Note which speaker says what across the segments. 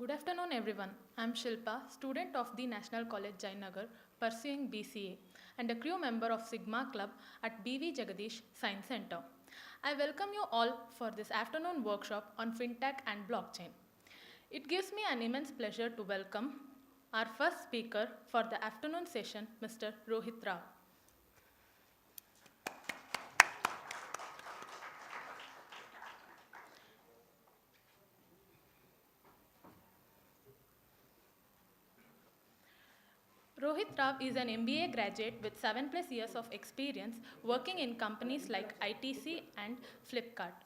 Speaker 1: Good afternoon, everyone. I'm Shilpa, student of the National College Jainagar, pursuing BCA, and a crew member of Sigma Club at BV Jagadish Science Center. I welcome you all for this afternoon workshop on FinTech and blockchain. It gives me an immense pleasure to welcome our first speaker for the afternoon session, Mr. Rohit Rao. Rohit Rao is an MBA graduate with 7+ years of experience working in companies like ITC and Flipkart,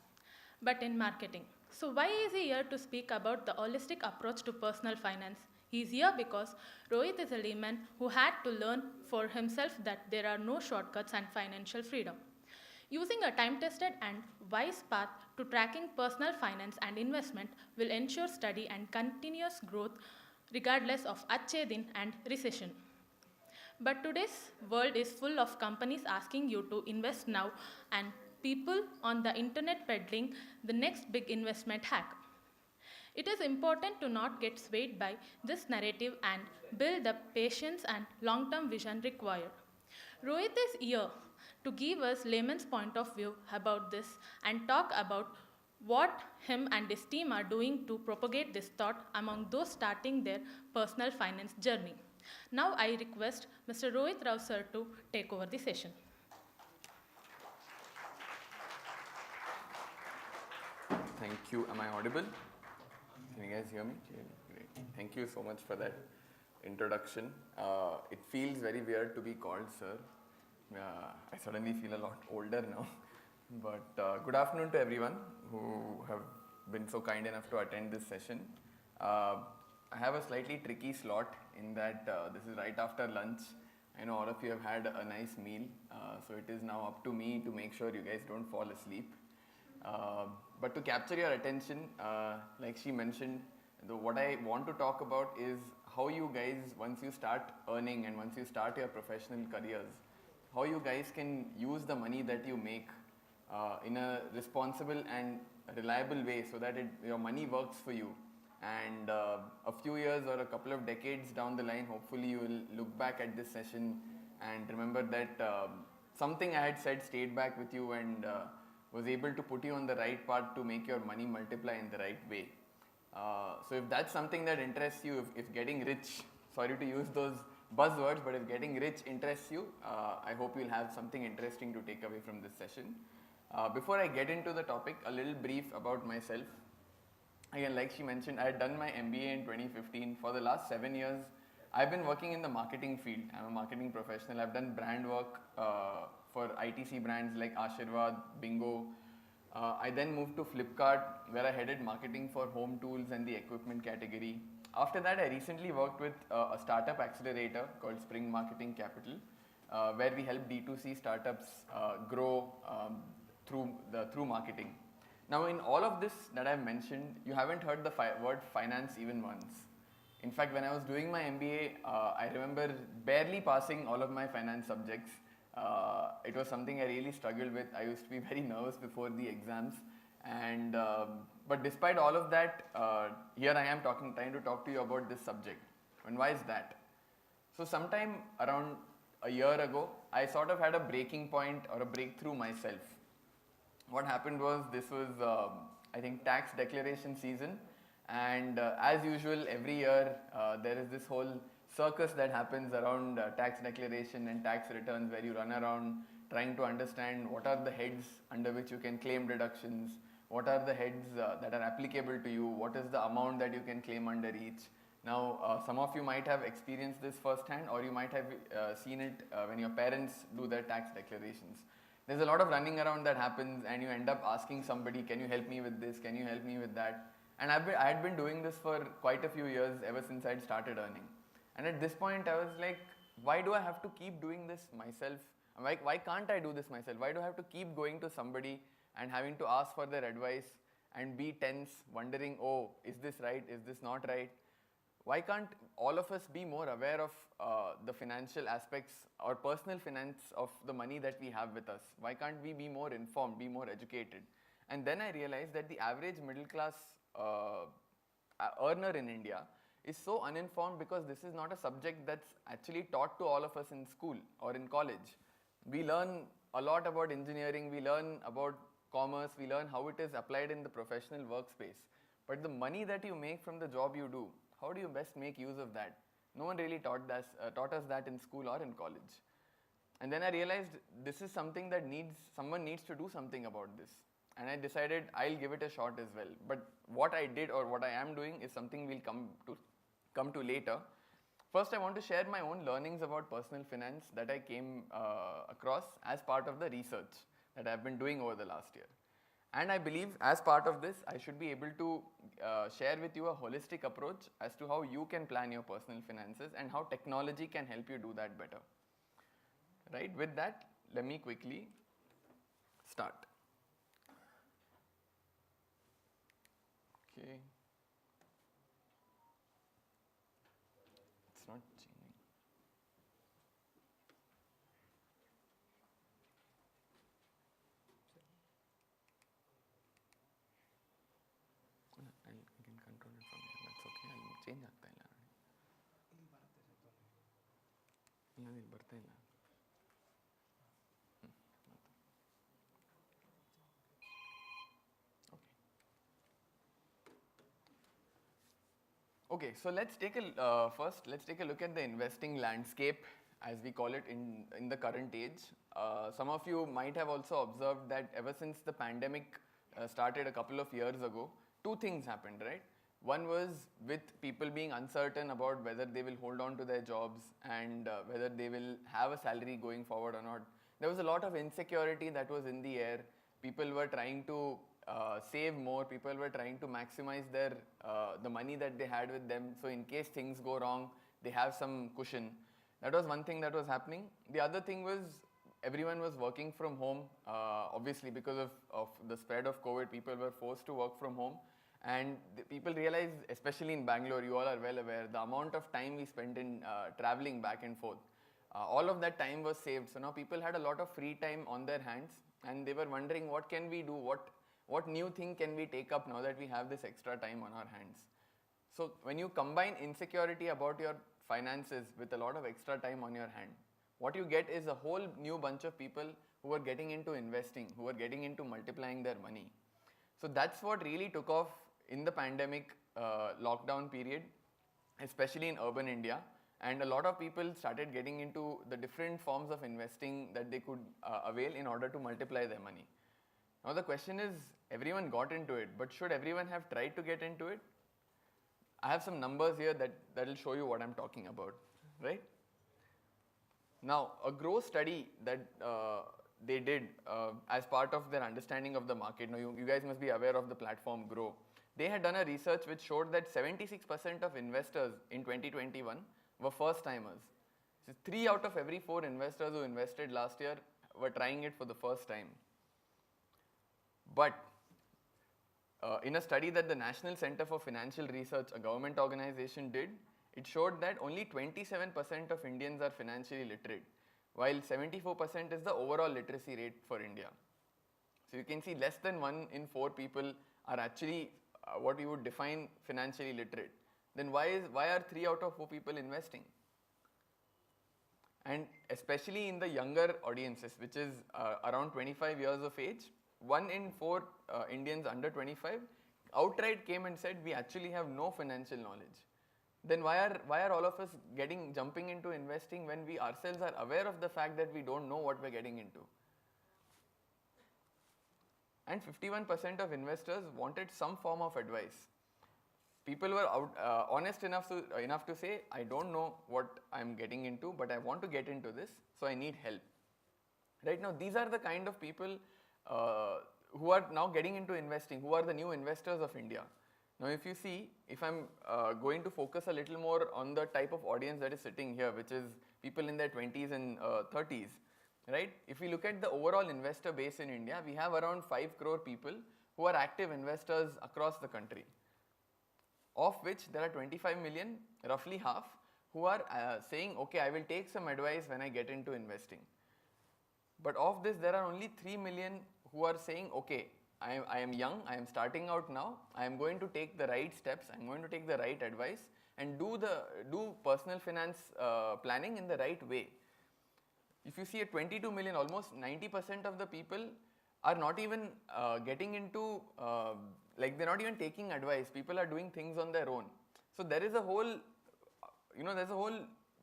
Speaker 1: but in marketing. So why is he here to speak about the holistic approach to personal finance? He is here because Rohit is a layman who had to learn for himself that there are no shortcuts and financial freedom. Using a time-tested and wise path to tracking personal finance and investment will ensure steady and continuous growth regardless of Achedin and recession. But today's world is full of companies asking you to invest now and people on the internet peddling the next big investment hack. It is important to not get swayed by this narrative and build the patience and long-term vision required. Rohit is here to give us layman's point of view about this and talk about what him and his team are doing to propagate this thought among those starting their personal finance journey. Now I request Mr. Rohit Rao sir to take over the session.
Speaker 2: Thank you. Am I audible? Can you guys hear me? Great. Thank you so much for that introduction. It feels very weird to be called sir. I suddenly feel a lot older now. But good afternoon to everyone who have been so kind enough to attend this session. I have a slightly tricky slot in that this is right after lunch. I know all of you have had a nice meal, so it is now up to me to make sure you guys don't fall asleep. But to capture your attention, like she mentioned, what I want to talk about is how you guys, once you start earning and once you start your professional careers, how you guys can use the money that you make in a responsible and reliable way so that your money works for you. And a few years or a couple of decades down the line, hopefully you will look back at this session and remember that something I had said stayed back with you and was able to put you on the right path to make your money multiply in the right way. So if that's something that interests you, if getting rich, sorry to use those buzzwords, but if getting rich interests you, I hope you'll have something interesting to take away from this session. Before I get into the topic, a little brief about myself. Again, like she mentioned, I had done my MBA in 2015. For the last 7 years, I've been working in the marketing field. I'm a marketing professional. I've done brand work for ITC brands like Ashirwad, Bingo. I then moved to Flipkart, where I headed marketing for home tools and the equipment category. After that, I recently worked with a startup accelerator called Spring Marketing Capital, where we help D2C startups grow through marketing. Now, in all of this that I've mentioned, you haven't heard the word finance even once. In fact, when I was doing my MBA, I remember barely passing all of my finance subjects. It was something I really struggled with. I used to be very nervous before the exams. And but despite all of that, here I am trying to talk to you about this subject. And why is that? So sometime around a year ago, I sort of had a breaking point or a breakthrough myself. What happened was, this was, I think, tax declaration season. And as usual, every year, there is this whole circus that happens around tax declaration and tax returns, where you run around trying to understand what are the heads under which you can claim deductions, what are the heads that are applicable to you, what is the amount that you can claim under each. Now, some of you might have experienced this firsthand, or you might have seen it when your parents do their tax declarations. There's a lot of running around that happens, and you end up asking somebody, can you help me with this, can you help me with that? And I had been doing this for quite a few years, ever since I'd started earning. And at this point, I was like, why do I have to keep doing this myself? Why can't I do this myself? Why do I have to keep going to somebody and having to ask for their advice and be tense, wondering, oh, is this right? Is this not right? Why can't all of us be more aware of the financial aspects or personal finance of the money that we have with us? Why can't we be more informed, be more educated? And then I realized that the average middle class earner in India is so uninformed because this is not a subject that's actually taught to all of us in school or in college. We learn a lot about engineering, we learn about commerce, we learn how it is applied in the professional workspace. But the money that you make from the job you do, how do you best make use of that? No one really taught us that in school or in college. And then I realized this is something that someone needs to do something about this. And I decided I'll give it a shot as well. But what I did or what I am doing is something we'll come to later. First, I want to share my own learnings about personal finance that I came across as part of the research that I've been doing over the last year. And I believe as part of this, I should be able to share with you a holistic approach as to how you can plan your personal finances and how technology can help you do that better. Right? With that, let me quickly start. Okay. It's not changing. I can control it from here. That's okay. I'll change ಆಗ್ತಾ ಇಲ್ಲ ನೋಡಿ. ಇಲ್ಲ ಇಲ್ಲಿ ಬರ್ತಾ ಇಲ್ಲ. Okay, so let's take a look at the investing landscape as we call it in the current age. Some of you might have also observed that ever since the pandemic started a couple of years ago, two things happened, right? One was with people being uncertain about whether they will hold on to their jobs and whether they will have a salary going forward or not. There was a lot of insecurity that was in the air. People were trying to save more. People were trying to maximize the money that they had with them. So in case things go wrong, they have some cushion. That was one thing that was happening. The other thing was everyone was working from home. Obviously, because of the spread of COVID, people were forced to work from home. And people realized, especially in Bangalore, you all are well aware, the amount of time we spent in traveling back and forth. All of that time was saved. So now people had a lot of free time on their hands and they were wondering what can we do, what new thing can we take up now that we have this extra time on our hands. So when you combine insecurity about your finances with a lot of extra time on your hand, what you get is a whole new bunch of people who are getting into investing, who are getting into multiplying their money. So that's what really took off in the pandemic lockdown period, especially in urban India. And a lot of people started getting into the different forms of investing that they could avail in order to multiply their money. Now the question is, everyone got into it, but should everyone have tried to get into it? I have some numbers here that will show you what I'm talking about, right? Now, a Grow study that they did as part of their understanding of the market. Now, you guys must be aware of the platform Grow. They had done a research which showed that 76% of investors in 2021 were first timers. So 3 out of every 4 investors who invested last year were trying it for the first time. But in a study that the National Center for Financial Research, a government organization, did, it showed that only 27% of Indians are financially literate, while 74% is the overall literacy rate for India. So you can see less than 1 in 4 people are actually what we would define financially literate. Then why are 3 out of 4 people investing? And especially in the younger audiences, which is around 25 years of age, 1 in 4 Indians under 25 outright came and said, we actually have no financial knowledge. Then why are all of us jumping into investing when we ourselves are aware of the fact that we don't know what we're getting into? And 51% of investors wanted some form of advice. People were honest enough to say, I don't know what I'm getting into, but I want to get into this, so I need help. Right now, these are the kind of people who are now getting into investing, who are the new investors of India. Now, if you see, if I'm going to focus a little more on the type of audience that is sitting here, which is people in their 20s and 30s, right? If we look at the overall investor base in India, we have around 5 crore people who are active investors across the country, of which there are 25 million, roughly half, who are saying, okay, I will take some advice when I get into investing. But of this, there are only 3 million who are saying, okay, I am young, I am starting out now, I am going to take the right steps, I am going to take the right advice and do personal finance planning in the right way. If you see at 22 million, almost 90% of the people are not even getting into, they're not even taking advice. People are doing things on their own. So there is a whole, there's a whole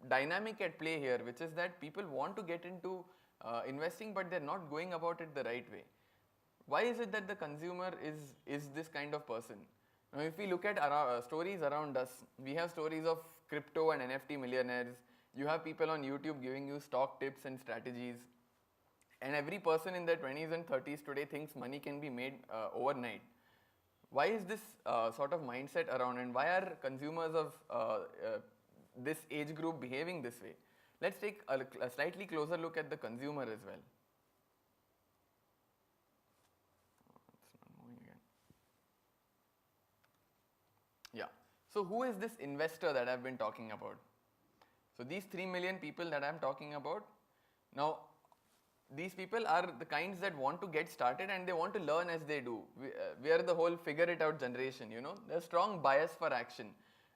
Speaker 2: dynamic at play here, which is that people want to get into investing, but they're not going about it the right way. Why is it that the consumer is this kind of person? Now, if we look at stories around us, we have stories of crypto and NFT millionaires. You have people on YouTube giving you stock tips and strategies. And every person in their 20s and 30s today thinks money can be made overnight. Why is this sort of mindset around, and why are consumers of this age group behaving this way? Let's take a slightly closer look at the consumer as well. Yeah. So who is this investor that I've been talking about? So these 3 million people that I'm talking about, now these people are the kinds that want to get started and they want to learn as they do. We are the whole figure it out generation, There's strong bias for action.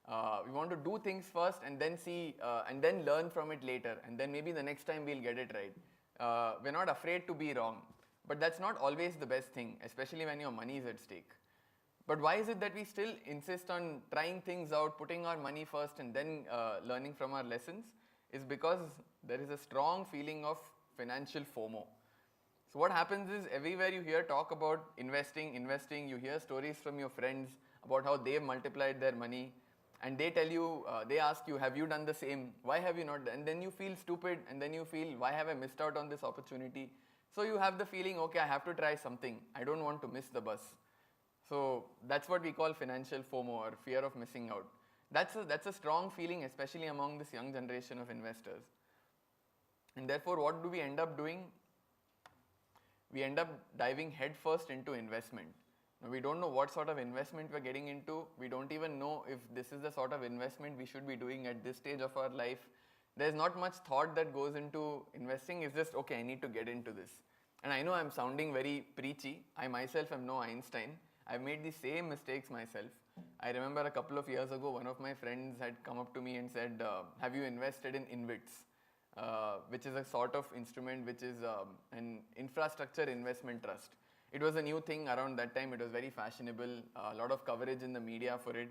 Speaker 2: We want to do things first and then see and then learn from it later, and then maybe the next time we'll get it right. We're not afraid to be wrong, but that's not always the best thing, especially when your money is at stake. But why is it that we still insist on trying things out, putting our money first and then learning from our lessons? Is because there is a strong feeling of financial FOMO. So what happens is, everywhere you hear talk about investing, you hear stories from your friends about how they've multiplied their money, and they tell you, they ask you, have you done the same? Why have you not done? And then you feel stupid, and then you feel, why have I missed out on this opportunity? So you have the feeling, okay, I have to try something. I don't want to miss the bus. So that's what we call financial FOMO, or fear of missing out. That's a strong feeling, especially among this young generation of investors. And therefore, what do we end up doing? We end up diving headfirst into investment. Now, we don't know what sort of investment we're getting into. We don't even know if this is the sort of investment we should be doing at this stage of our life. There's not much thought that goes into investing. It's just, okay, I need to get into this. And I know I'm sounding very preachy. I myself am no Einstein. I've made the same mistakes myself. I remember a couple of years ago, one of my friends had come up to me and said, have you invested in InvITs, which is a sort of instrument which is an infrastructure investment trust. It was a new thing around that time. It was very fashionable, a lot of coverage in the media for it,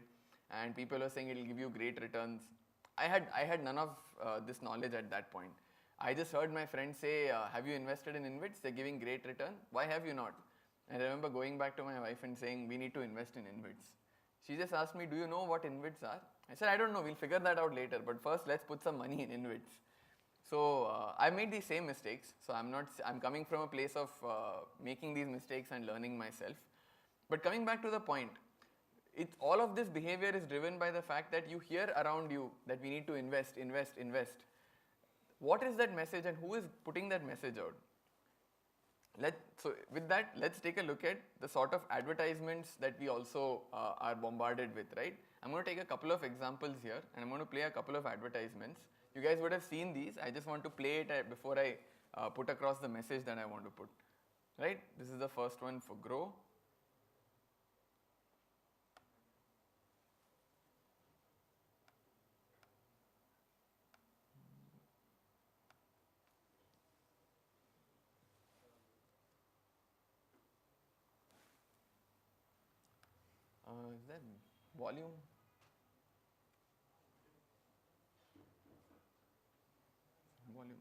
Speaker 2: and people were saying it will give you great returns. I had none of this knowledge at that point. I just heard my friend say, have you invested in InvITs? They're giving great return. Why have you not? I remember going back to my wife and saying, we need to invest in InvITs. She just asked me, do you know what InvITs are? I said, I don't know, we'll figure that out later, but first let's put some money in InvITs. So I made these same mistakes. So I'm coming from a place of making these mistakes and learning myself. But coming back to the point, all of this behavior is driven by the fact that you hear around you that we need to invest. What is that message, and who is putting that message out? So with that, let's take a look at the sort of advertisements that we also are bombarded with, right? I'm going to take a couple of examples here, and I'm going to play a couple of advertisements. You guys would have seen these. I just want to play it before I put across the message that I want to put, right? This is the first one for Grow. Is that volume? Volume.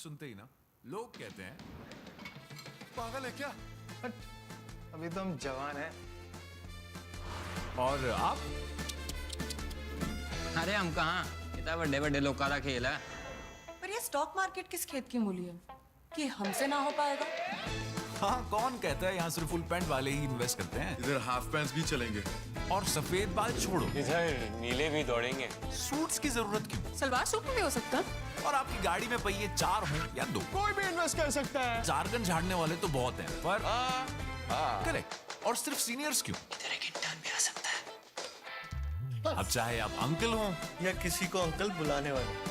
Speaker 3: सुनते ही ना लोग कहते हैं पागल है क्या?
Speaker 4: But अभी तो हम जवान हैं।
Speaker 3: और आप?
Speaker 5: अरे हम कहाँ, इतना बड़े बड़े लोगों का खेल है।
Speaker 6: पर ये स्टॉक मार्केट किस खेत की मूली है कि हमसे ना हो पाएगा?
Speaker 3: हाँ, कौन कहता है यहाँ सिर्फ फुल पैंट वाले ही इन्वेस्ट करते हैं?
Speaker 7: इधर हाफ पैंट्स भी चलेंगे।
Speaker 3: और सफेद बाल छोड़ो,
Speaker 8: इधर नीले भी दौड़ेंगे।
Speaker 3: सूट्स की जरूरत क्यों?
Speaker 6: सलवार सूट में भी हो सकता है।
Speaker 3: और आपकी गाड़ी में पहिए 4 हों या 2,
Speaker 4: कोई भी इन्वेस्ट कर सकता है।
Speaker 3: जारगन झाड़ने वाले तो बहुत हैं, पर करेक्ट। और सिर्फ सीनियर्स क्यों?
Speaker 6: इधर एक इंटर्न भी आ सकता है।
Speaker 3: अब चाहे आप अंकल हों
Speaker 8: या किसी को अंकल बुलाने वाले,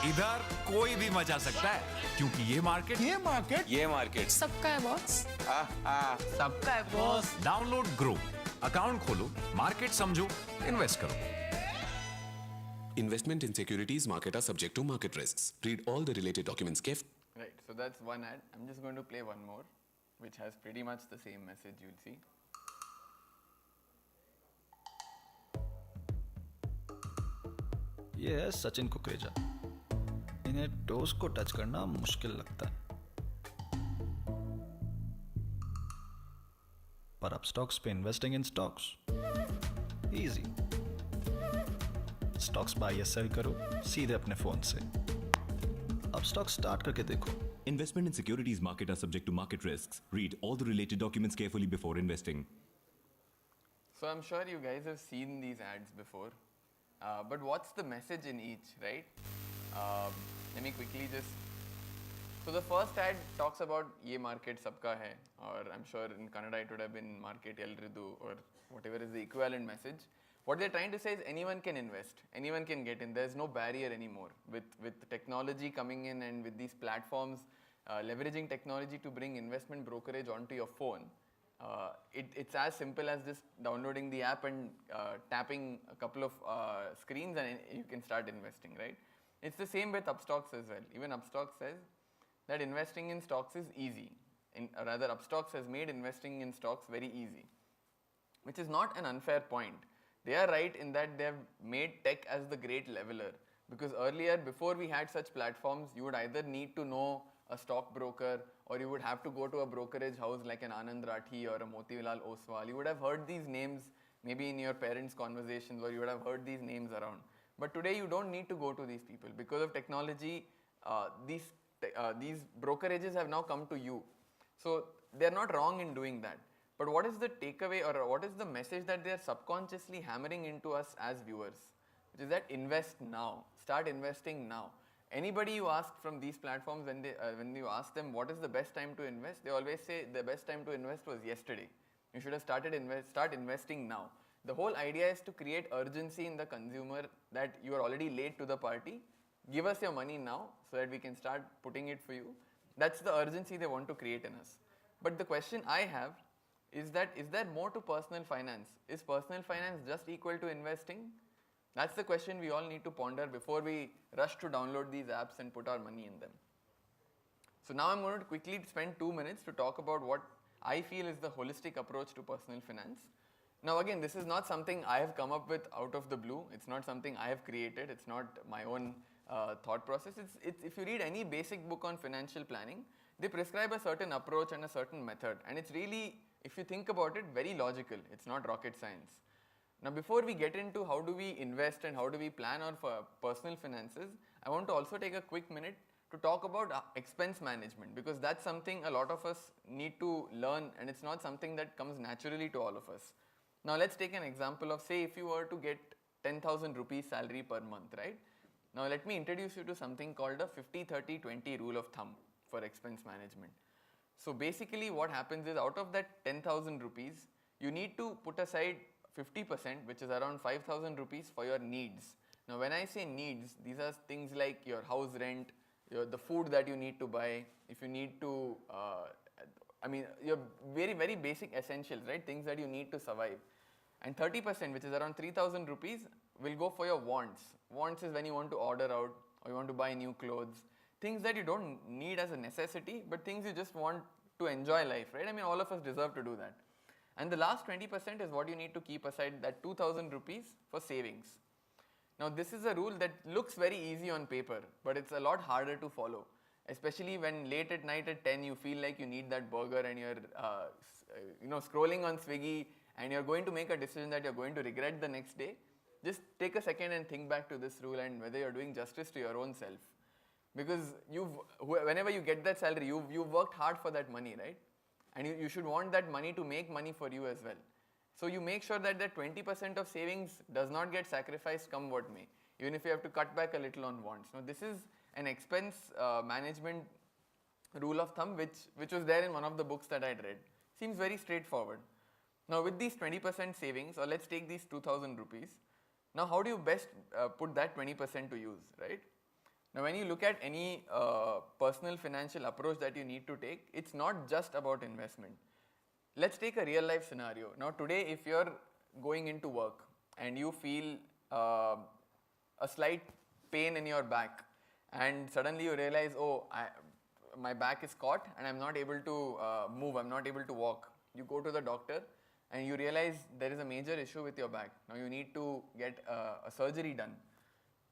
Speaker 3: इधर कोई भी मचा सकता है, क्योंकि ये मार्केट
Speaker 6: सबका है बॉस।
Speaker 5: सबका है बॉस।
Speaker 3: डाउनलोड ग्रो, अकाउंट खोलो, मार्केट समझो, इन्वेस्ट करो।
Speaker 9: Investment in securities market are subject to market risks. Read all the related documents carefully.
Speaker 2: Right, so that's one ad. I'm just going to play one more, which has pretty much the same message, you'll see.
Speaker 10: ये है सचिन कुकरेजा। इन्हें toast को touch करना मुश्किल लगता है, पर अब स्टॉक्स पे investing in stocks easy. Stocks buy या सेल करो सीधे अपने फोन से। अब स्टॉक स्टार्ट करके देखो।
Speaker 11: Investment in securities market are subject to market risks. Read all the related documents carefully before investing.
Speaker 2: So I'm sure you guys have seen these ads before, but what's the message in each, right? Let me quickly just. So the first ad talks about ye market sabka hai, or I'm sure in Kannada it would have been market elridu or whatever is the equivalent message. What they're trying to say is anyone can invest, anyone can get in. There's no barrier anymore. With technology coming in and with these platforms leveraging technology to bring investment brokerage onto your phone, it's as simple as just downloading the app and tapping a couple of screens and you can start investing, right? It's the same with Upstocks as well. Even Upstocks says that investing in stocks is easy. Rather, Upstocks has made investing in stocks very easy, which is not an unfair point. They are right in that they have made tech as the great leveler, because earlier, before we had such platforms, you would either need to know a stockbroker or you would have to go to a brokerage house like an Anand Rathi or a Motilal Oswal. You would have heard these names maybe in your parents' conversations, or you would have heard these names around. But today you don't need to go to these people. Because of technology, these brokerages have now come to you. So they're not wrong in doing that. But what is the takeaway, or what is the message that they are subconsciously hammering into us as viewers? Which is that invest now, start investing now. Anybody you ask from these platforms, when you ask them what is the best time to invest, they always say the best time to invest was yesterday. You should have start investing now. The whole idea is to create urgency in the consumer that you are already late to the party. Give us your money now so that we can start putting it for you. That's the urgency they want to create in us. But the question I have is there more to personal finance? Is personal finance just equal to investing? That's the question we all need to ponder before we rush to download these apps and put our money in them. So now I'm going to quickly spend 2 minutes to talk about what I feel is the holistic approach to personal finance. Now again, this is not something I have come up with out of the blue. It's not something I have created. It's not my own thought process. It's if you read any basic book on financial planning, they prescribe a certain approach and a certain method. And it's really, if you think about it, very logical. It's not rocket science. Now before we get into how do we invest and how do we plan our personal finances, I want to also take a quick minute to talk about expense management, because that's something a lot of us need to learn, and it's not something that comes naturally to all of us. Now let's take an example of, say, if you were to get 10,000 rupees salary per month, right? Now let me introduce you to something called a 50-30-20 rule of thumb for expense management. So basically what happens is, out of that 10,000 rupees, you need to put aside 50%, which is around 5,000 rupees, for your needs. Now when I say needs, these are things like your house rent, the food that you need to buy, if you need to, your very, very basic essentials, right? Things that you need to survive. And 30%, which is around 3,000 rupees, will go for your wants. Wants is when you want to order out or you want to buy new clothes. Things that you don't need as a necessity, but things you just want to enjoy life, right? I mean, all of us deserve to do that. And the last 20% is what you need to keep aside, that 2,000 rupees for savings. Now this is a rule that looks very easy on paper, but it's a lot harder to follow. Especially when late at night at 10 you feel like you need that burger and you're scrolling on Swiggy and you're going to make a decision that you're going to regret the next day. Just take a second and think back to this rule and whether you're doing justice to your own self. Because whenever you get that salary, you've worked hard for that money, right? And you should want that money to make money for you as well. So you make sure that that 20% of savings does not get sacrificed come what may, even if you have to cut back a little on wants. Now this is an expense management rule of thumb which was there in one of the books that I had read. Seems very straightforward. Now with these 20% savings, or let's take these 2,000 rupees, now how do you best put that 20% to use, right? Now when you look at any personal financial approach that you need to take, it's not just about investment. Let's take a real life scenario. Now today if you're going into work and you feel a slight pain in your back and suddenly you realize, oh, my back is caught and I'm not able to move, I'm not able to walk. You go to the doctor and you realize there is a major issue with your back. Now you need to get a surgery done.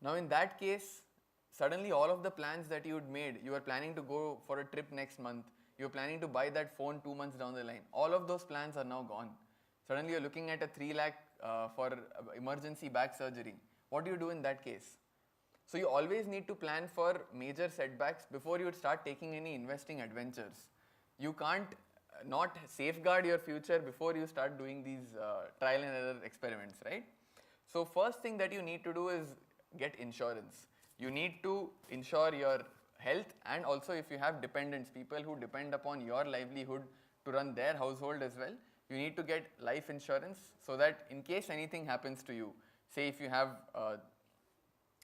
Speaker 2: Now in that case, suddenly all of the plans that you had made, you were planning to go for a trip next month, you were planning to buy that phone 2 months down the line, all of those plans are now gone. Suddenly you're looking at a 3 lakh for emergency back surgery. What do you do in that case? So you always need to plan for major setbacks before you start taking any investing adventures. You can't not safeguard your future before you start doing these trial and error experiments, right? So first thing that you need to do is get insurance. You need to insure your health, and also if you have dependents, people who depend upon your livelihood to run their household as well, you need to get life insurance so that in case anything happens to you, say if you have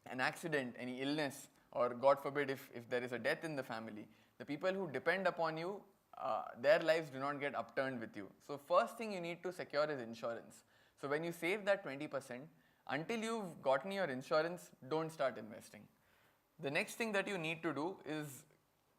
Speaker 2: an accident, any illness, or God forbid if there is a death in the family, the people who depend upon you, their lives do not get upturned with you. So first thing you need to secure is insurance. So when you save that 20%, until you've gotten your insurance, don't start investing. The next thing that you need to do is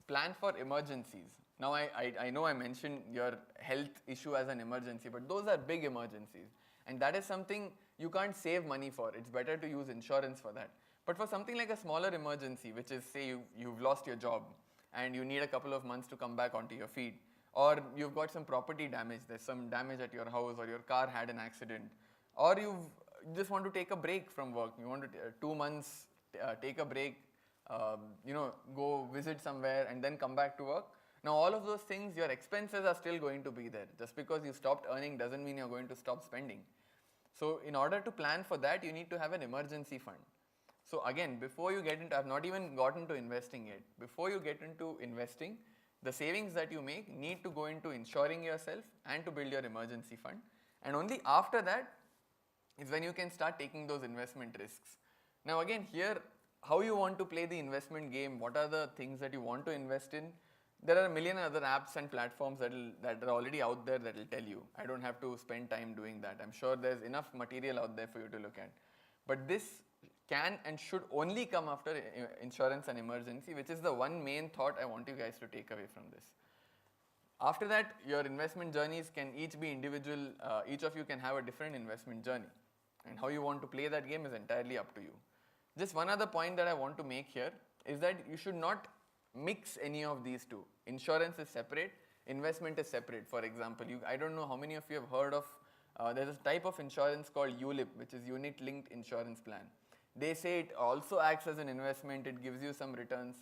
Speaker 2: plan for emergencies. Now I know I mentioned your health issue as an emergency, but those are big emergencies. And that is something you can't save money for. It's better to use insurance for that. But for something like a smaller emergency, which is say you've lost your job and you need a couple of months to come back onto your feet, or you've got some property damage, there's some damage at your house, or your car had an accident, or you just want to take a break from work, you want to 2 months take a break, go visit somewhere and then come back to work. Now all of those things, your expenses are still going to be there. Just because you stopped earning doesn't mean you're going to stop spending. So in order to plan for that, you need to have an emergency fund. So again, before you get into, I've not even gotten to investing yet. Before you get into investing, the savings that you make need to go into insuring yourself and to build your emergency fund. And only after that is when you can start taking those investment risks. Now again, here, how you want to play the investment game, what are the things that you want to invest in, there are a million other apps and platforms that are already out there that will tell you. I don't have to spend time doing that. I'm sure there's enough material out there for you to look at. But this can and should only come after insurance and emergency, which is the one main thought I want you guys to take away from this. After that, your investment journeys can each be individual. Each of you can have a different investment journey. And how you want to play that game is entirely up to you. Just one other point that I want to make here is that you should not mix any of these two. Insurance is separate, investment is separate. For example, I don't know how many of you have heard of, there's a type of insurance called ULIP, which is Unit Linked Insurance Plan. They say it also acts as an investment, it gives you some returns.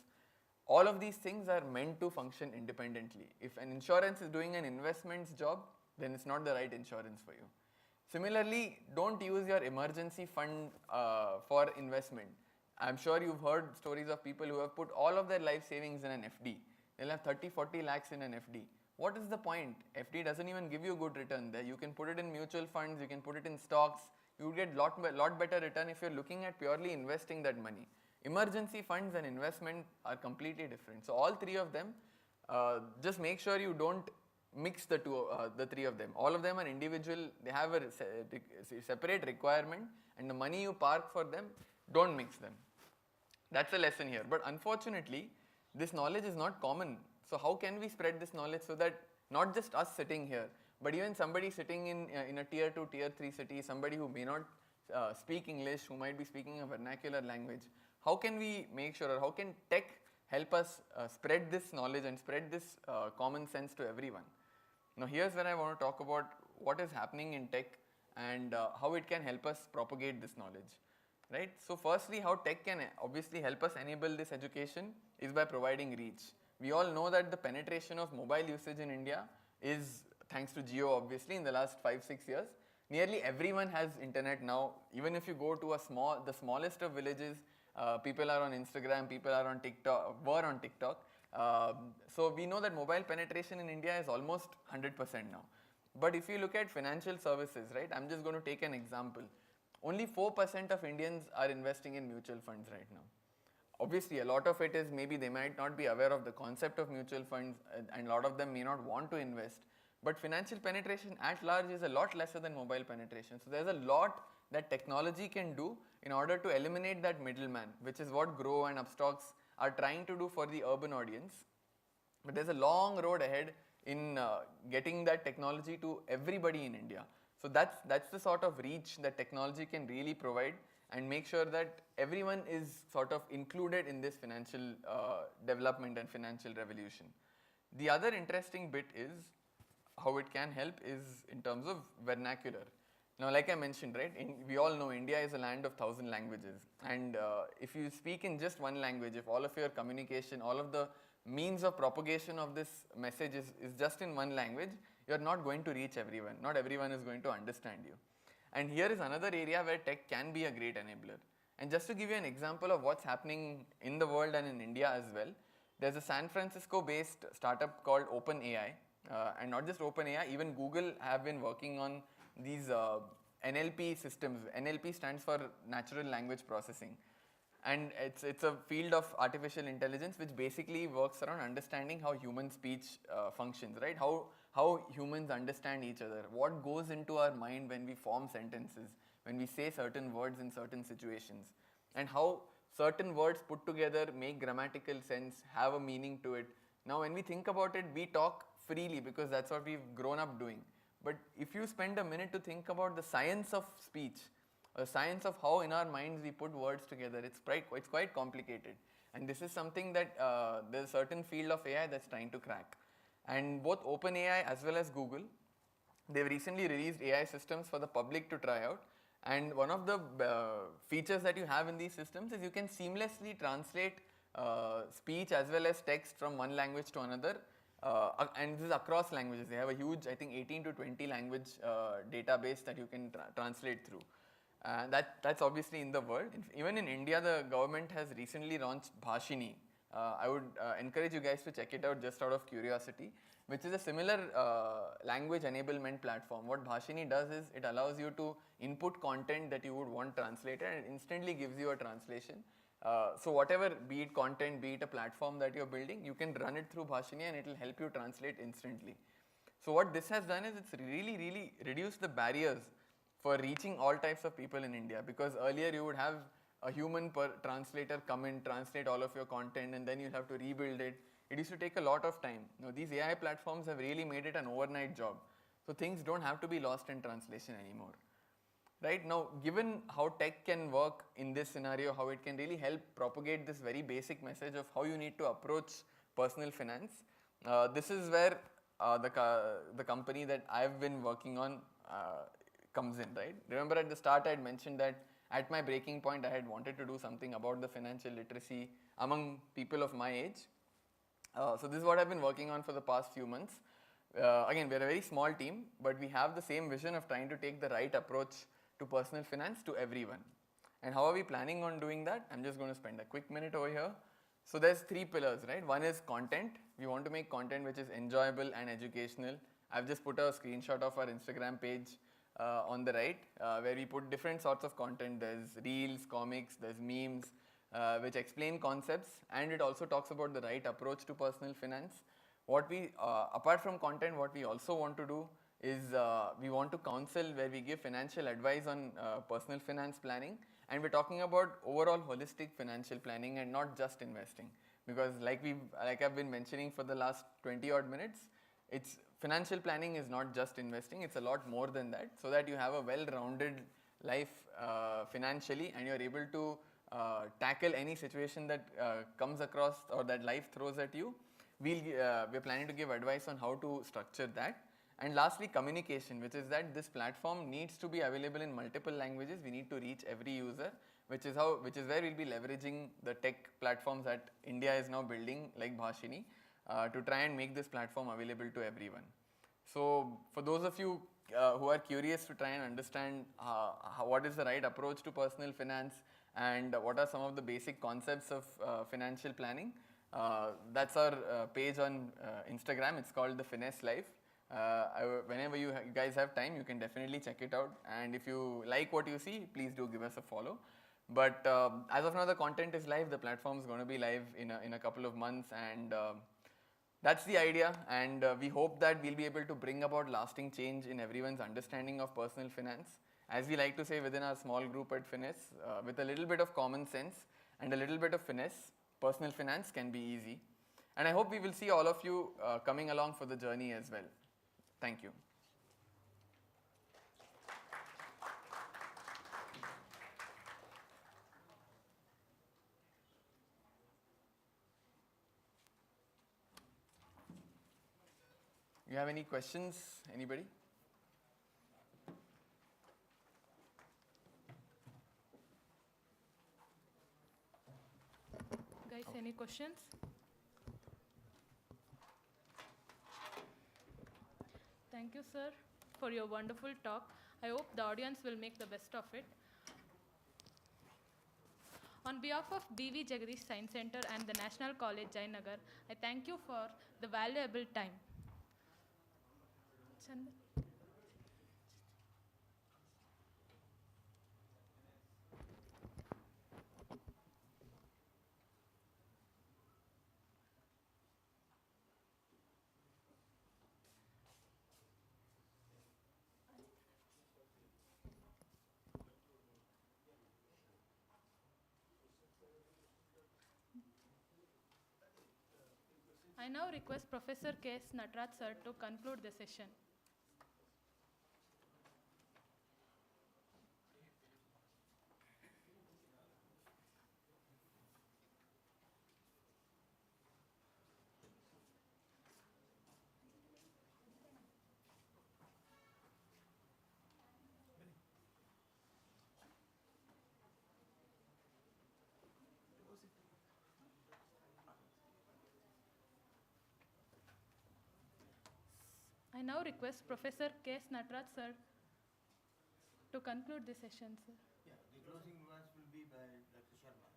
Speaker 2: All of these things are meant to function independently. If an insurance is doing an investments job, then it's not the right insurance for you. Similarly, don't use your emergency fund for investment. I'm sure you've heard stories of people who have put all of their life savings in an FD. They'll have 30-40 lakhs in an FD. What is the point? FD doesn't even give you good return there. You can put it in mutual funds, you can put it in stocks. You would get lot better return if you're looking at purely investing that money. Emergency funds and investment are completely different. So all three of them, just make sure you don't mix the three of them. All of them are individual. They have a separate requirement, and the money you park for them, don't mix them. That's the lesson here. But unfortunately, this knowledge is not common. So how can we spread this knowledge so that not just us sitting here, but even somebody sitting in a tier 2, tier 3 city, somebody who may not speak English, who might be speaking a vernacular language. How can we make sure, or how can tech help us spread this knowledge and spread this common sense to everyone? Now here's where I want to talk about what is happening in tech and how it can help us propagate this knowledge. Right? So firstly, how tech can obviously help us enable this education is by providing reach. We all know that the penetration of mobile usage in India is, thanks to Jio obviously, in the last 5-6 years. Nearly everyone has internet now. Even if you go to the smallest of villages, people are on Instagram, people are on TikTok, were on TikTok. So we know that mobile penetration in India is almost 100% now. But if you look at financial services, right, I'm just going to take an example. Only 4% of Indians are investing in mutual funds right now. Obviously, a lot of it is maybe they might not be aware of the concept of mutual funds and a lot of them may not want to invest. But financial penetration at large is a lot lesser than mobile penetration. So there's a lot that technology can do in order to eliminate that middleman, which is what Grow and Upstocks are trying to do for the urban audience. But there's a long road ahead in getting that technology to everybody in India. So that's the sort of reach that technology can really provide and make sure that everyone is sort of included in this financial development and financial revolution. The other interesting bit is how it can help is in terms of vernacular. Now, like I mentioned, right, we all know India is a land of 1,000 languages. And if you speak in just one language, if all of your communication, all of the means of propagation of this message is just in one language, you're not going to reach everyone. Not everyone is going to understand you. And here is another area where tech can be a great enabler. And just to give you an example of what's happening in the world and in India as well, there's a San Francisco-based startup called OpenAI. And not just OpenAI, even Google have been working on these NLP systems. NLP stands for Natural Language Processing. And it's a field of artificial intelligence which basically works around understanding how human speech functions, right? How humans understand each other, what goes into our mind when we form sentences, when we say certain words in certain situations, and how certain words put together make grammatical sense, have a meaning to it. Now when we think about it, we talk freely because that's what we've grown up doing. But if you spend a minute to think about the science of speech, the science of how in our minds we put words together, it's quite complicated. And this is something that there's a certain field of AI that's trying to crack. And both OpenAI as well as Google, they've recently released AI systems for the public to try out. And one of the features that you have in these systems is you can seamlessly translate speech as well as text from one language to another. And this is across languages. They have a huge, I think, 18 to 20 language database that you can translate through. That's obviously in the world. Even in India, the government has recently launched Bhashini. I would encourage you guys to check it out just out of curiosity, which is a similar language enablement platform. What Bhashini does is it allows you to input content that you would want translated and it instantly gives you a translation. So whatever, be it content, be it a platform that you're building, you can run it through Bhashini and it will help you translate instantly. So what this has done is it's really reduced the barriers for reaching all types of people in India, because earlier you would have a human translator come in, translate all of your content, and then you'll have to rebuild it. It used to take a lot of time. Now these AI platforms have really made it an overnight job. So things don't have to be lost in translation anymore. Right now, given how tech can work in this scenario, how it can really help propagate this very basic message of how you need to approach personal finance, this is where the company that I've been working on comes in, right? Remember at the start I had mentioned that at my breaking point I had wanted to do something about the financial literacy among people of my age. So this is what I've been working on for the past few months. Again, we're a very small team, but we have the same vision of trying to take the right approach to personal finance to everyone. And how are we planning on doing that? I'm just going to spend a quick minute over here. So there's 3 pillars, right? One is content. We want to make content which is enjoyable and educational. I've just put a screenshot of our Instagram page on the right, where we put different sorts of content. There's reels, comics, there's memes, which explain concepts, and it also talks about the right approach to personal finance. What we, apart from content, what we also want to do is we want to counsel, where we give financial advice on personal finance planning, and we're talking about overall holistic financial planning and not just investing. Because like I've been mentioning for the last 20 odd minutes, it's financial planning is not just investing, it's a lot more than that, so that you have a well-rounded life financially, and you're able to tackle any situation that comes across or that life throws at you, we're planning to give advice on how to structure that. And lastly, communication, which is that this platform needs to be available in multiple languages. We need to reach every user, which is where we'll be leveraging the tech platforms that India is now building, like Bhashini, to try and make this platform available to everyone. So for those of you who are curious to try and understand what is the right approach to personal finance and what are some of the basic concepts of financial planning, that's our page on Instagram. It's called The Finesse Life. Whenever you guys have time, you can definitely check it out. And if you like what you see, please do give us a follow. But as of now, the content is live. The platform is going to be live in a couple of months, and that's the idea. And we hope that we'll be able to bring about lasting change in everyone's understanding of personal finance. As we like to say within our small group at Finesse, with a little bit of common sense and a little bit of finesse, personal finance can be easy. And I hope we will see all of you coming along for the journey as well. Thank you. You have any questions, anybody?
Speaker 1: Guys, any questions? Thank you, sir, for your wonderful talk. I hope the audience will make the best of it. On behalf of B.V. Jagadish Science Center and the National College, Jayanagar, I thank you for the valuable time. Chandan. I now request Professor K.S. Nataraj sir to conclude the session. I now request Professor K.S. Nataraj sir to conclude the session, sir.
Speaker 7: Yeah, the closing remarks will be by Dr. Sharma.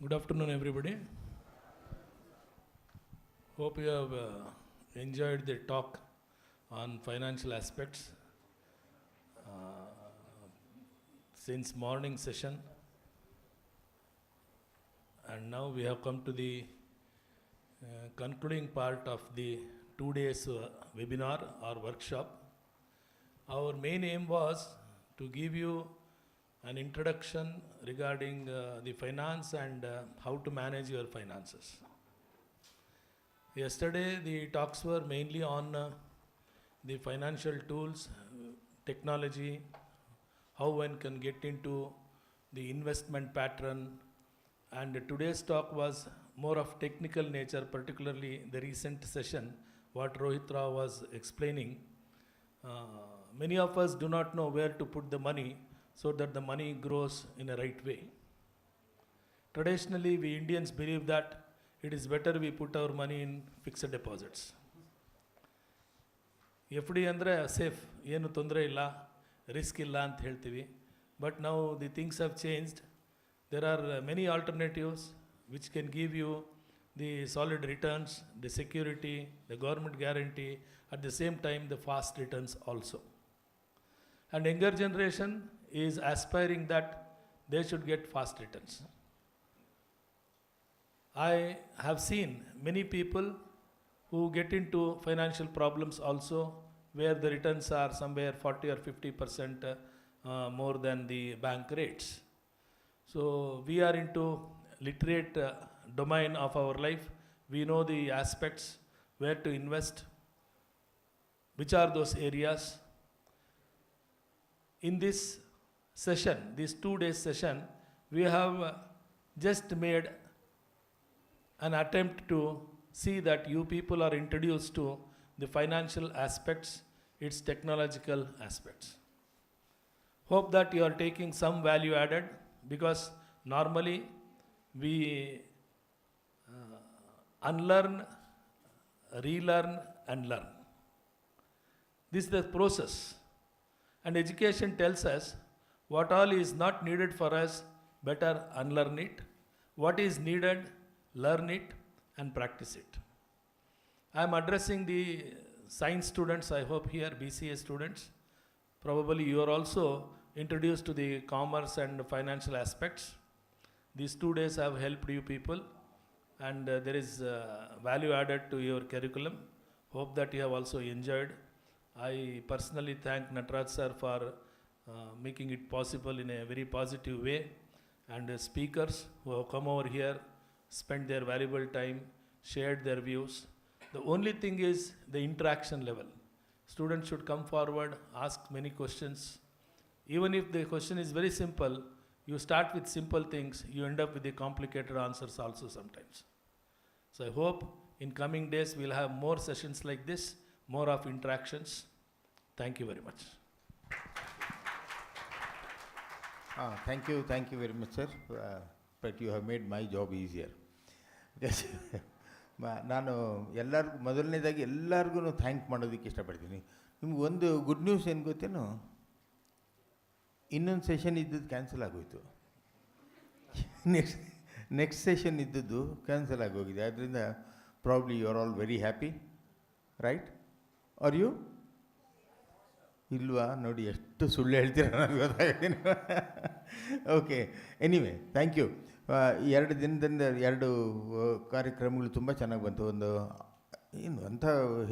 Speaker 12: Good afternoon, everybody. Hope you have enjoyed the talk on financial aspects since morning session. And now we have come to the concluding part of the 2 days webinar or workshop. Our main aim was to give you an introduction regarding the finance and how to manage your finances. Yesterday the talks were mainly on the financial tools, technology, how one can get into the investment pattern, and today's talk was more of technical nature, particularly the recent session, what Rohit Rao was explaining. Many of us do not know where to put the money so that the money grows in a right way. Traditionally, we Indians believe that it is better we put our money in fixed deposits. FD andre safe, ಏನು ತೊಂದರೆ ಇಲ್ಲ, risk ಇಲ್ಲ ಅಂತ ಹೇಳ್ತೀವಿ. But now the things have changed. There are many alternatives which can give you the solid returns, the security, the government guarantee, at the same time the fast returns also. And younger generation is aspiring that they should get fast returns. I have seen many people who get into financial problems also, where the returns are somewhere 40 or 50% more than the bank rates. So we are into literate domain of our life. We know the aspects, where to invest, which are those areas. In this session, this 2 days session, we have just made an attempt to see that you people are introduced to the financial aspects, its technological aspects. Hope that you are taking some value added, because normally we unlearn, relearn and learn. This is the process. And education tells us what all is not needed for us, better unlearn it. What is needed, learn it and practice it. I am addressing the science students, I hope here, BCA students. Probably you are also introduced to the commerce and financial aspects. These 2 days have helped you people, and there is value added to your curriculum. Hope that you have also enjoyed. I personally thank Nataraj sir for making it possible in a very positive way, and the speakers who have come over here, spent their valuable time, shared their views. The only thing is the interaction level. Students should come forward, ask many questions. Even if the question is very simple, you start with simple things, you end up with the complicated answers also sometimes. So I hope in coming days we'll have more sessions like this, more of interactions. Thank you very much.
Speaker 13: Thank you very much, sir. But you have made my job easier. ನಾನು ಎಲ್ಲರಿಗೂ ಮೊದಲನೇದಾಗಿ ಎಲ್ಲರಿಗೂ thank ಮಾಡೋದಕ್ಕೆ ಇಷ್ಟಪಡ್ತೀನಿ. ನಿಮ್ಗೆ ಒಂದು good news ಏನು ಗೊತ್ತೇನೋ, ಇನ್ನೊಂದು ಸೆಷನ್ ಇದ್ದದ್ದು ಕ್ಯಾನ್ಸಲ್ ಆಗೋಯಿತು. ನೆಕ್ಸ್ಟ್ ಸೆಷನ್ ಇದ್ದದ್ದು ಕ್ಯಾನ್ಸಲ್ ಆಗೋಗಿದೆ. ಆದ್ದರಿಂದ probably you are all very happy, right? Are you? ಇಲ್ವಾ? ನೋಡಿ ಎಷ್ಟು ಸುಳ್ಳು ಹೇಳ್ತೀರ ನನಗೆ ಗೊತ್ತಾಗ್ತೀನಿ. Okay, anyway thank you. 2 ದಿನದಿಂದ 2 ಕಾರ್ಯಕ್ರಮಗಳು ತುಂಬ ಚೆನ್ನಾಗಿ ಬಂತು. ಒಂದು ಏನು ಅಂಥ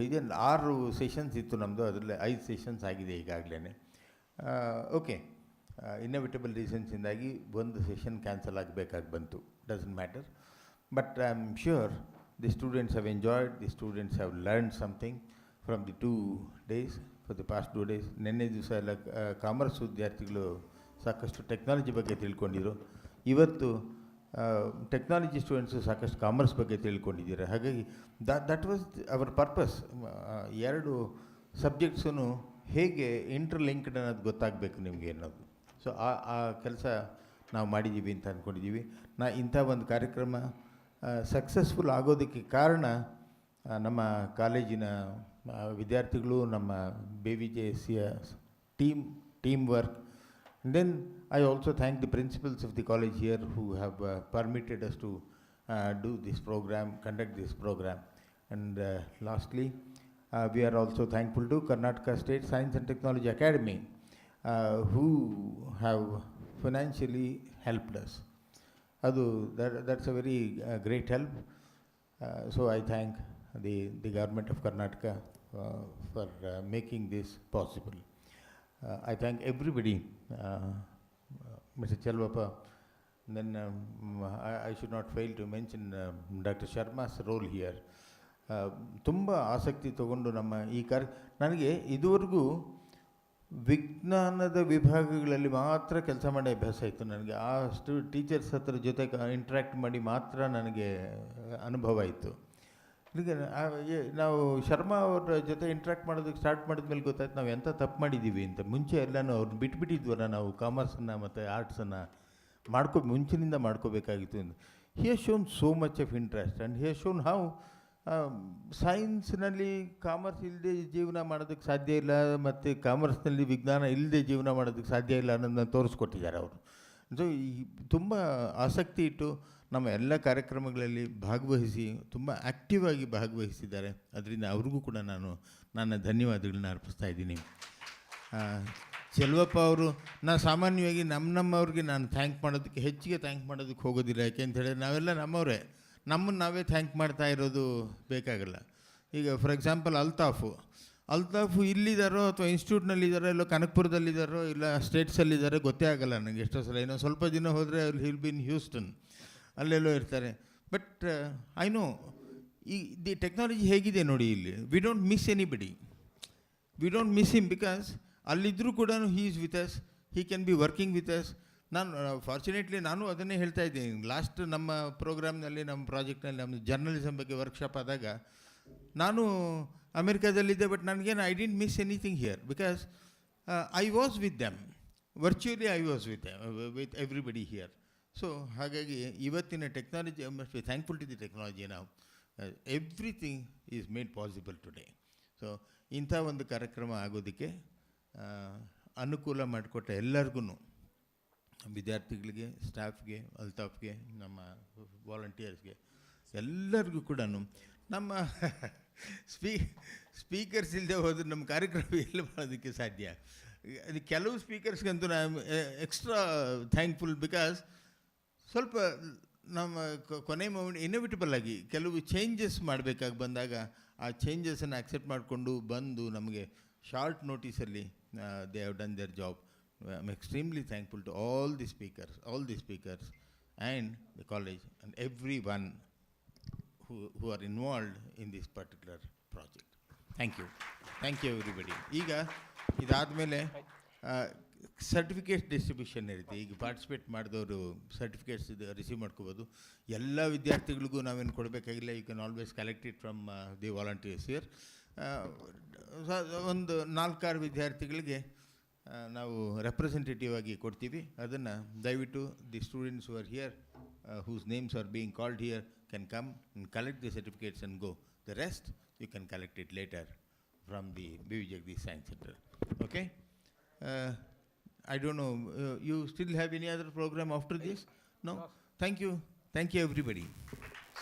Speaker 13: ಇದೆ 6 ಸೆಷನ್ಸ್ ಇತ್ತು ನಮ್ಮದು, ಅದರಲ್ಲಿ 5 ಸೆಷನ್ಸ್ ಆಗಿದೆ ಈಗಾಗಲೇ. ಓಕೆ, ಇನ್ನೋವೇಟಬಲ್ ರೀಸನ್ಸಿಂದಾಗಿ ಒಂದು ಸೆಷನ್ ಕ್ಯಾನ್ಸಲ್ ಆಗಬೇಕಾಗಿ ಬಂತು. Doesn't matter, but I am sure the students have enjoyed, the students have learn something from the 2 days, for the past 2 days. ನಿನ್ನೆ ದಿವಸ ಎಲ್ಲ ಕಾಮರ್ಸ್ ವಿದ್ಯಾರ್ಥಿಗಳು ಸಾಕಷ್ಟು ಟೆಕ್ನಾಲಜಿ ಬಗ್ಗೆ ತಿಳ್ಕೊಂಡಿದ್ರು. ಇವತ್ತು ಟೆಕ್ನಾಲಜಿ ಸ್ಟೂಡೆಂಟ್ಸು ಸಾಕಷ್ಟು ಕಾಮರ್ಸ್ ಬಗ್ಗೆ ತಿಳ್ಕೊಂಡಿದ್ದೀರ. ಹಾಗಾಗಿ ದಟ್ ವಾಸ್ ಅವರ್ ಪರ್ಪಸ್. 2 ಸಬ್ಜೆಕ್ಟ್ಸೂ ಹೇಗೆ ಇಂಟರ್ಲಿಂಕ್ಡ್ ಅನ್ನೋದು ಗೊತ್ತಾಗಬೇಕು ನಿಮಗೆ ಅನ್ನೋದು. ಸೊ ಆ ಕೆಲಸ ನಾವು ಮಾಡಿದ್ದೀವಿ ಅಂತ ಅಂದ್ಕೊಂಡಿದ್ದೀವಿ. ಇಂಥ ಒಂದು ಕಾರ್ಯಕ್ರಮ ಸಕ್ಸಸ್ಫುಲ್ ಆಗೋದಕ್ಕೆ ಕಾರಣ ನಮ್ಮ ಕಾಲೇಜಿನ ವಿದ್ಯಾರ್ಥಿಗಳು, ನಮ್ಮ BVJSಯ team work. And then I also thank the principals of the college here who have permitted us to do this program, conduct this program. And lastly, we are also thankful to Karnataka State Science and Technology Academy who have financially helped us. That's a very great help. So I thank the government of Karnataka for making this possible. I thank everybody, Mr. Chelvappa. Then I should not fail to mention Dr. Sharma's role here. ತುಂಬ ಆಸಕ್ತಿ ತಗೊಂಡು ನಮ್ಮ ಈ ನನಗೆ ಇದುವರೆಗೂ ವಿಜ್ಞಾನದ ವಿಭಾಗಗಳಲ್ಲಿ ಮಾತ್ರ ಕೆಲಸ ಮಾಡಿ ಅಭ್ಯಾಸ ಇತ್ತು. ನನಗೆ ಟೀಚರ್ಸ್ ಹತ್ರ ಜೊತೆ ಇಂಟ್ರ್ಯಾಕ್ಟ್ ಮಾಡಿ ಮಾತ್ರ ನನಗೆ ಅನುಭವ ಇತ್ತು. ಈಗ ನಾವು ಶರ್ಮಾ ಅವ್ರ ಜೊತೆ ಇಂಟ್ರ್ಯಾಕ್ಟ್ ಮಾಡೋದಕ್ಕೆ ಸ್ಟಾರ್ಟ್ ಮಾಡಿದ್ಮೇಲೆ ಗೊತ್ತಾಯ್ತು ನಾವು ಎಂಥ ತಪ್ಪು ಮಾಡಿದ್ದೀವಿ ಅಂತ. ಮುಂಚೆ ಎಲ್ಲನೂ ಅವ್ರನ್ನ ಬಿಟ್ಬಿಟ್ಟಿದ್ವಲ್ಲ ನಾವು, ಕಾಮರ್ಸನ್ನು ಮತ್ತು ಆರ್ಟ್ಸನ್ನು ಮುಂಚಿನಿಂದ ಮಾಡ್ಕೋಬೇಕಾಗಿತ್ತು ಅಂತ. He has shown so much of interest and he has shown how ಸೈನ್ಸ್ನಲ್ಲಿ ಕಾಮರ್ಸ್ ಇಲ್ಲದೆ ಜೀವನ ಮಾಡೋದಕ್ಕೆ ಸಾಧ್ಯ ಇಲ್ಲ, ಮತ್ತು ಕಾಮರ್ಸ್ನಲ್ಲಿ ವಿಜ್ಞಾನ ಇಲ್ಲದೆ ಜೀವನ ಮಾಡೋದಕ್ಕೆ ಸಾಧ್ಯ ಇಲ್ಲ ಅನ್ನೋದನ್ನ ತೋರಿಸ್ಕೊಟ್ಟಿದ್ದಾರೆ ಅವರು. ಸೊ ತುಂಬ ಆಸಕ್ತಿ ಇಟ್ಟು ನಮ್ಮ ಎಲ್ಲ ಕಾರ್ಯಕ್ರಮಗಳಲ್ಲಿ ಭಾಗವಹಿಸಿ ತುಂಬ ಆ್ಯಕ್ಟಿವ್ ಆಗಿ ಭಾಗವಹಿಸಿದ್ದಾರೆ. ಅದರಿಂದ ಅವ್ರಿಗೂ ಕೂಡ ನಾನು ನನ್ನ ಧನ್ಯವಾದಗಳನ್ನ ಅರ್ಪಿಸ್ತಾ ಇದ್ದೀನಿ. ಚೆಲ್ವಪ್ಪ ಅವರು, ನಾನು ಸಾಮಾನ್ಯವಾಗಿ ನಮ್ಮವ್ರಿಗೆ ನಾನು ಹೆಚ್ಚಿಗೆ ಥ್ಯಾಂಕ್ ಮಾಡೋದಕ್ಕೆ ಹೋಗೋದಿಲ್ಲ. ಯಾಕೆ ಅಂತ ಹೇಳಿದ್ರೆ ನಾವೆಲ್ಲ ನಮ್ಮವರೇ. ನಮ್ಮನ್ನು ನಾವೇ ಥ್ಯಾಂಕ್ ಮಾಡ್ತಾ ಇರೋದು ಬೇಕಾಗಲ್ಲ. ಈಗ ಫಾರ್ ಎಕ್ಸಾಂಪಲ್ ಅಲ್ತಾಫು ಇಲ್ಲಿದ್ದಾರೋ ಅಥವಾ ಇನ್ಸ್ಟಿಟ್ಯೂಟ್ನಲ್ಲಿದ್ದಾರೋ ಇಲ್ಲ ಕನಕಪುರದಲ್ಲಿದ್ದಾರೋ ಇಲ್ಲ ಸ್ಟೇಟ್ಸಲ್ಲಿದ್ದಾರೋ ಗೊತ್ತೇ ಆಗಲ್ಲ ನನಗೆ ಎಷ್ಟೋ ಸಲ. ಇನ್ನೊಂದು ಸ್ವಲ್ಪ ದಿನ ಹೋದರೆ ಅಲ್ಲಿ ವಿಲ್ ಬಿ ಇನ್ ಹ್ಯೂಸ್ಟನ್, ಅಲ್ಲೆಲ್ಲೋ ಇರ್ತಾರೆ. But I know the technology ಹೇಗಿದೆ ನೋಡಿ ಇಲ್ಲಿ. We don't miss anybody, we don't miss him because ಅಲ್ಲಿದ್ದರೂ ಕೂಡ he is with us, he can be working with us. ನಾನು ಫಾರ್ಚುನೇಟ್ಲಿ ನಾನು ಅದನ್ನೇ ಹೇಳ್ತಾ ಇದ್ದೀನಿ. ಲಾಸ್ಟ್ ನಮ್ಮ ಪ್ರೋಗ್ರಾಮ್ನಲ್ಲಿ, ನಮ್ಮ ಪ್ರಾಜೆಕ್ಟ್ನಲ್ಲಿ, ನಮ್ಮ ಜರ್ನಲಿಸಮ್ ಬಗ್ಗೆ ವರ್ಕ್ಶಾಪ್ ಆದಾಗ ನಾನು ಅಮೆರಿಕಾದಲ್ಲಿದ್ದೆ. ಬಟ್ ನನಗೇನು I didn't miss anything here because I was with them, virtually I was with everybody here. So ಹಾಗಾಗಿ ಇವತ್ತಿನ technology, I must be thankful to the technology. ನಾವು everything is made possible today. So ಇಂಥ ಒಂದು ಕಾರ್ಯಕ್ರಮ ಆಗೋದಕ್ಕೆ ಅನುಕೂಲ ಮಾಡಿಕೊಟ್ಟ ಎಲ್ಲರಿಗೂ, ವಿದ್ಯಾರ್ಥಿಗಳಿಗೆ, ಸ್ಟಾಫ್ಗೆ, ಅಲ್ತಾಫ್ಗೆ, ನಮ್ಮ ವಾಲಂಟಿಯರ್ಸ್ಗೆ, ಎಲ್ಲರಿಗೂ ಕೂಡ ನಮ್ಮ ಸ್ಪೀಕರ್ಸ್ ಇಲ್ಲದೆ ಹೋದ್ರೆ ನಮ್ಮ ಕಾರ್ಯಕ್ರಮ ಎಲ್ಲ ಮಾಡೋದಕ್ಕೆ ಸಾಧ್ಯ. ಅದು ಕೆಲವು ಸ್ಪೀಕರ್ಸ್ಗಂತೂ ನಾನು ಎಕ್ಸ್ಟ್ರಾ ಥ್ಯಾಂಕ್ಫುಲ್ ಬಿಕಾಸ್ ಸ್ವಲ್ಪ ನಮ್ಮ ಕೊನೆ ಮೂಮೆಂಟ್ ಇನ್ಎವಿಟಬಲ್ ಆಗಿ ಕೆಲವು ಚೇಂಜಸ್ ಮಾಡಬೇಕಾಗಿ ಬಂದಾಗ ಆ ಚೇಂಜಸನ್ನು ಅಕ್ಸೆಪ್ಟ್ ಮಾಡಿಕೊಂಡು ಬಂದು ನಮಗೆ ಶಾರ್ಟ್ ನೋಟಿಸಲ್ಲಿ they have done their job. I am extremely thankful to all the speakers and the college and everyone who are involved in this particular project. Thank you everybody. ಈಗ ಇದಾದಮೇಲೆ certificates distribution ಇರುತ್ತೆ. ಈಗ participate ಮಾಡಿದವರು certificates receive ಮಾಡ್ಕೋಬೋದು. ಎಲ್ಲ ವಿದ್ಯಾರ್ಥಿಗಳಿಗೂ ನಾವೇನು ಕೊಡಬೇಕಾಗಿಲ್ಲ. You can always collect it from the volunteers here. ಒಂದು 4-6 ವಿದ್ಯಾರ್ಥಿಗಳಿಗೆ ನಾವು ರೆಪ್ರೆಸೆಂಟೇಟಿವ್ ಆಗಿ ಕೊಡ್ತೀವಿ. ಅದನ್ನು ದಯವಿಟ್ಟು the students who are here, whose names are being called here, can come and collect the certificates and go. The rest you can collect it later from the BVJagdi Science Center. Okay? I don't know, you still have any other program after this? No? Thank you everybody.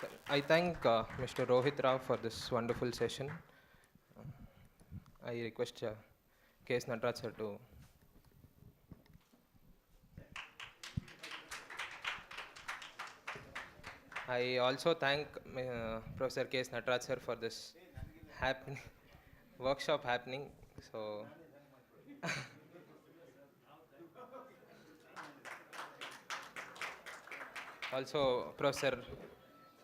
Speaker 14: Sir, I thank Mr. Rohit Rao for this wonderful session. I request K.S. Nataraj sir to I also thank Professor K.S. Nataraj sir for this workshop happening. So also Professor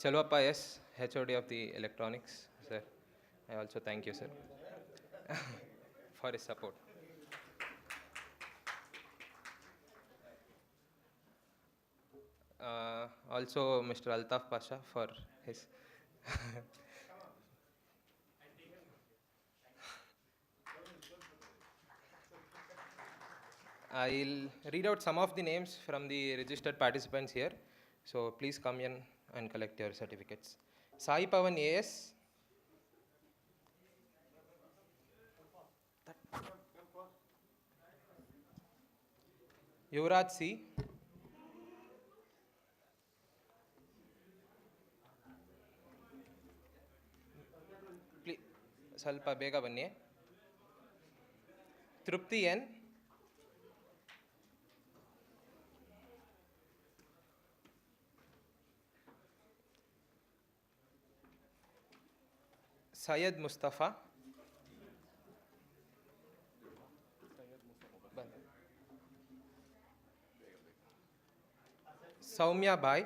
Speaker 14: Chalwappa S, HOD of the electronics, sir. I also thank you, sir, for his support. Also Mr. Altaf Pasha for his I'll read out some of the names from the registered participants here. So please come in and collect your certificates. Sai Pavan AS, Yuvraj C, ಸ್ವಲ್ಪ ಬೇಗ ಬನ್ನಿ. Tripti N, Syed Mustafa, Soumya Bai,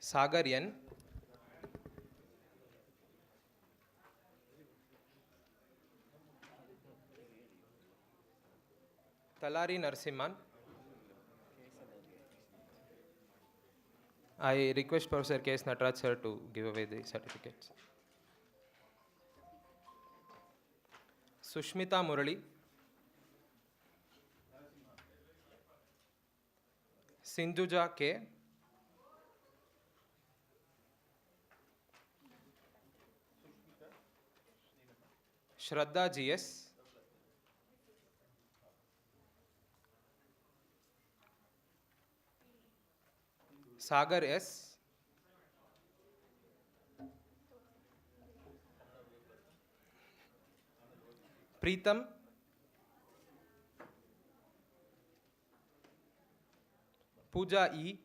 Speaker 14: Sagar N, Talari Narasimhan. I request Professor K.S. Nataraj sir to give away the certificates. Sushmita Murali, Sindhuja K, Shraddha GS, Sagar S, Preetham, Pooja E.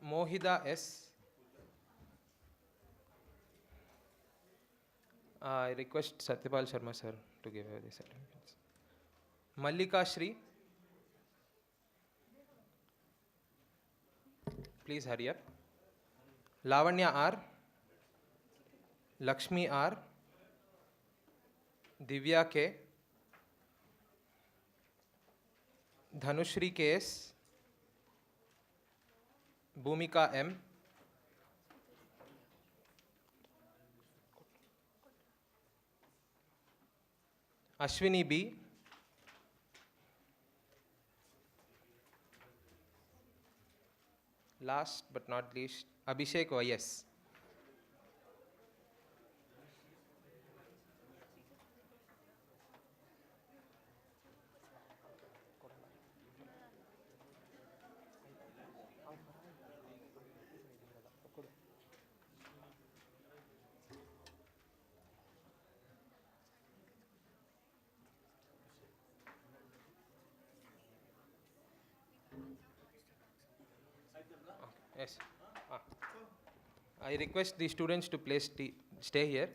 Speaker 14: Mohida S. I request Satyapal Sharma sir to give her the certificates. Mallika Shri. Please hurry up. Lavanya R. Lakshmi R. Divya K. Dhanushri KS. Bhumika M. Ashwini B. Last but not least, Abhishek YS. Yes. I request the students to stay here.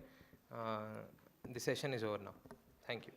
Speaker 14: The session is over now. Thank you.